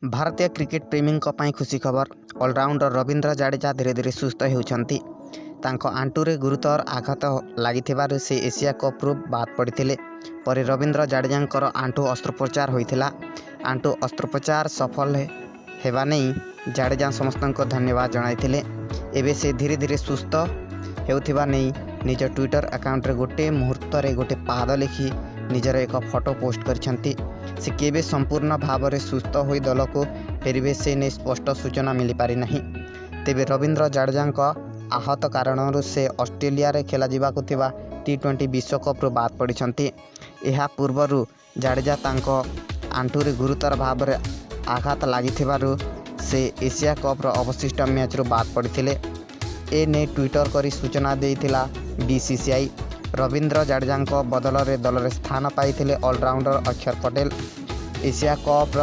भारतीय क्रिकेट प्रेमी खुशी खबर। ऑलराउंडर रवींद्र जाडेजा धीरे धीरे सुस्थ होउछंती। तांको आंटुरे गुरुतर आघात लागिथिबारु से एशिया कप्रु बाद पड़िथिले। परे रवींद्र जाडेजांकर आंटु अस्त्रोपचार होइथिला। आंटु अस्त्रोपचार सफल हेबा नहीं जाडेजा समस्तंको धन्यवाद जणाइथिले। एबे से धीरे धीरे सुस्थ हेउथिबा नहीं निज ट्विटर अकाउंट रे गोटे मुहूर्त रे गोटे पाद लिखि निजर एक फोटो पोस्ट करछंती। से केबे संपूर्ण भाव में सुस्थ हो दल को फेरबे से नहीं स्पष्ट सूचना मिल पारि नहीं। तेबे रवींद्र जाडेजा आहत कारण से ऑस्ट्रेलिया रे खेला जिबाकु थिबा T20 विश्वकप बाद पड़िछंती। एहा पूर्वरु जाडेजा तांको आंटुरे गुरुतर भाव में आघात लागिथिबारु से एशिया कप अवशिष्ट मैच रू बाद पड़िथिले। ए ने ट्विटर करी सूचना देइथिला BCCI। रवींद्र जाडेजा बदल में दल में स्थान पाई ऑलराउंडर अक्षर Patel. Asia cup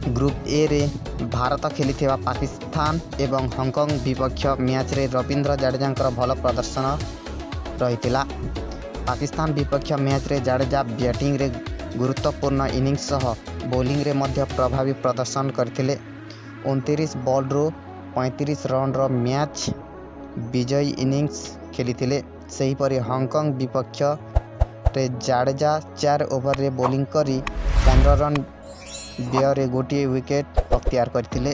group A रे भारत खेली पाकिस्तान एवं हांगकांग विपक्ष मैच रे रवींद्र जाडेजा भल प्रदर्शन रही। पाकिस्तान विपक्ष मैच रे जाडेजा बैटिंग रे गुरुत्वपूर्ण इनिंग्स सह बॉलिंग रे मध्य प्रभावी प्रदर्शन करथिले। 29 बॉल रो 35 रन रो मैच विजयी इनिंग्स खेली। सेहीपरि हांगकांग विपक्ष रे जाडेजा 4 ओवर रे बॉलिंग करी 15 रन व्यय रे गोटे विकेट अख्तियार करथिले।